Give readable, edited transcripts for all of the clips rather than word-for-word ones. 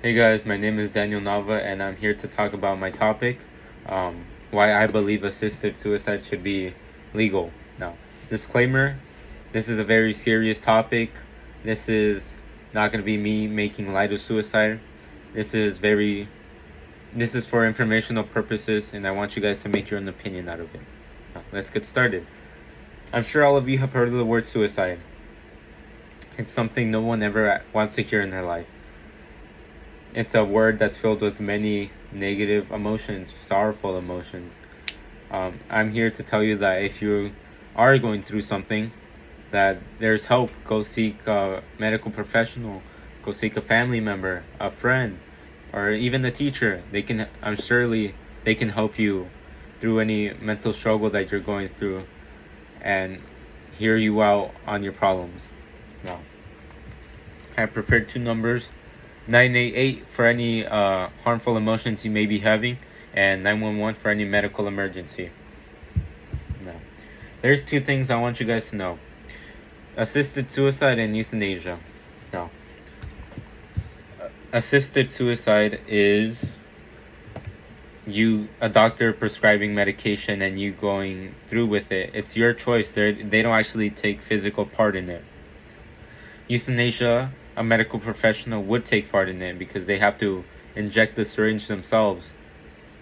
Hey guys, my name is Daniel Nava, and I'm here to talk about my topic, why I believe assisted suicide should be legal. Now, disclaimer: this is a very serious topic. This is not going to be me making light of suicide. This is very, this is for informational purposes, and I want you guys to make your own opinion out of it. Now, let's get started. I'm sure all of you have heard of the word suicide. It's something no one ever wants to hear in their life. It's a word that's filled with many negative emotions, sorrowful emotions. I'm here to tell you that if you are going through something, that there's help. Go seek a medical professional. Go seek a family member, a friend, or even a teacher. I'm surely they can help you through any mental struggle that you're going through, and hear you out on your problems. Now, I prepared two numbers: 988 for any harmful emotions you may be having, and 911 for any medical emergency. Now, there's two things I want you guys to know: assisted suicide and euthanasia. Now, assisted suicide is a doctor prescribing medication and you going through with it. It's your choice. They don't actually take physical part in it. Euthanasia, a medical professional would take part in it because they have to inject the syringe themselves.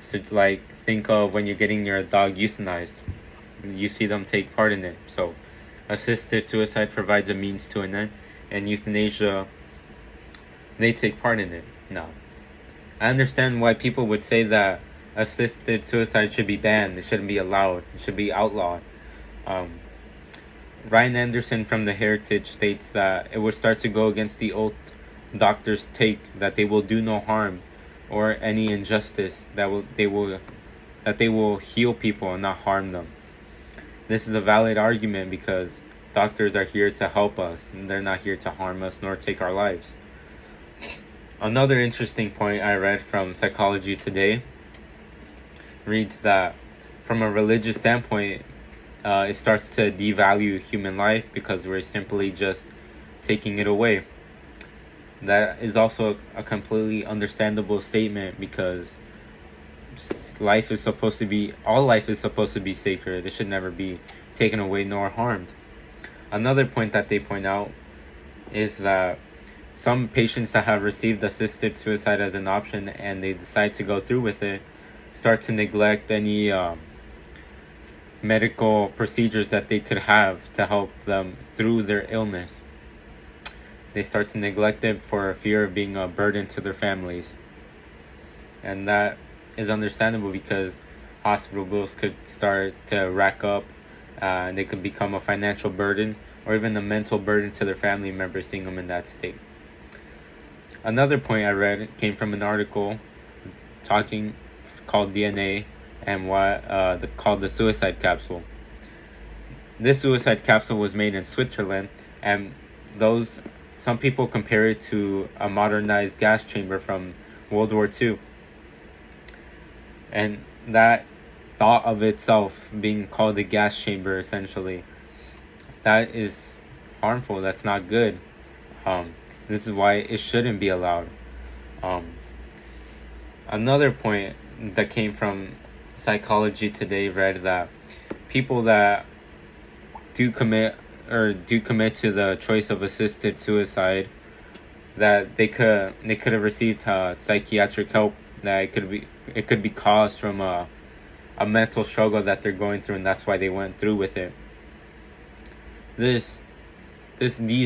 So, like, think of when you're getting your dog euthanized, you see them take part in it. So, assisted suicide provides a means to an end, and euthanasia, they take part in it. Now, I understand why people would say that assisted suicide should be banned. It shouldn't be allowed. It should be outlawed. Ryan Anderson from The Heritage states that it would start to go against the oath doctors take that they will do no harm or any injustice, that they will heal people and not harm them. This is a valid argument because doctors are here to help us and they're not here to harm us nor take our lives. Another interesting point I read from Psychology Today reads that from a religious standpoint, it starts to devalue human life because we're simply just taking it away. That is also a completely understandable statement because all life is supposed to be sacred. It should never be taken away nor harmed. Another point that they point out is that some patients that have received assisted suicide as an option and they decide to go through with it start to neglect any medical procedures that they could have to help them through their illness. They start to neglect it for fear of being a burden to their families. And that is understandable because hospital bills could start to rack up, and they could become a financial burden or even a mental burden to their family members seeing them in that state. Another point I read came from an article called DNA and called the suicide capsule. This suicide capsule was made in Switzerland, and some people compare it to a modernized gas chamber from World War II. And that thought of itself being called a gas chamber, essentially, that is harmful. That's not good. This is why it shouldn't be allowed. Another point that came from Psychology Today read that people that do commit to the choice of assisted suicide, that they could have received psychiatric help. That it could be caused from a mental struggle that they're going through, and that's why they went through with it. These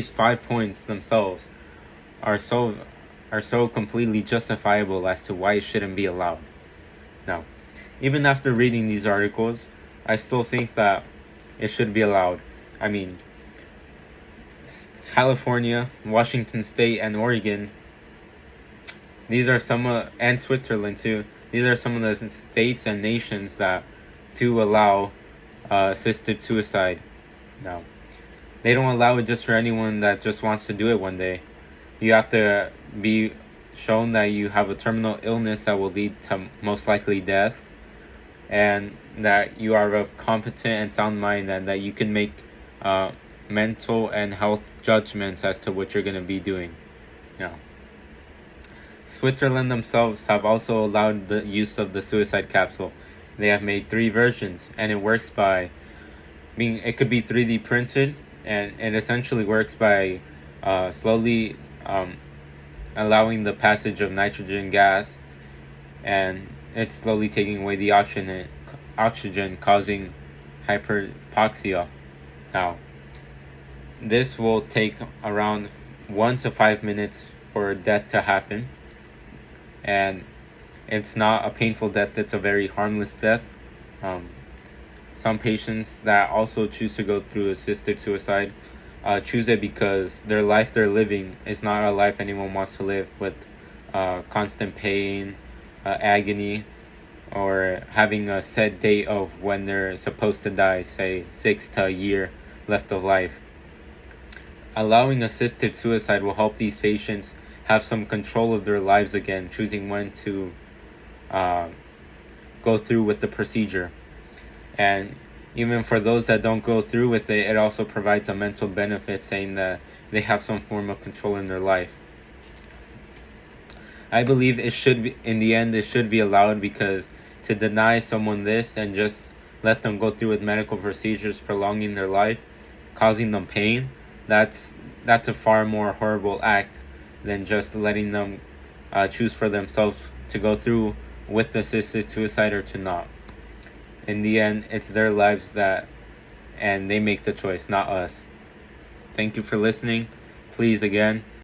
5 points themselves are so completely justifiable as to why it shouldn't be allowed. Now, even after reading these articles, I still think that it should be allowed. I mean, California, Washington State, and Oregon, these are and Switzerland too, these are some of the states and nations that do allow assisted suicide. Now, they don't allow it just for anyone that just wants to do it one day. You have to be shown that you have a terminal illness that will lead to most likely death, and that you are of competent and sound mind, and that you can make mental and health judgments as to what you're going to be doing. Now, Switzerland themselves have also allowed the use of the suicide capsule. They have made 3 versions, and it works by being, it could be 3D printed, and it essentially works by slowly allowing the passage of nitrogen gas, and it's slowly taking away the oxygen, causing hyperpoxia. Now, this will take around 1 to 5 minutes for death to happen, and it's not a painful death, it's a very harmless death. Some patients that also choose to go through assisted suicide choose it because their life they're living is not a life anyone wants to live, with constant pain, agony, or having a set date of when they're supposed to die, say 6 to a year left of life. Allowing assisted suicide will help these patients have some control of their lives again, choosing when to go through with the procedure. And even for those that don't go through with it, it also provides a mental benefit, saying that they have some form of control in their life. I believe it should be, in the end, it should be allowed, because to deny someone this and just let them go through with medical procedures, prolonging their life, causing them pain, that's a far more horrible act than just letting them choose for themselves to go through with assisted suicide or to not. In the end, it's their lives and they make the choice, not us. Thank you for listening. Please, again,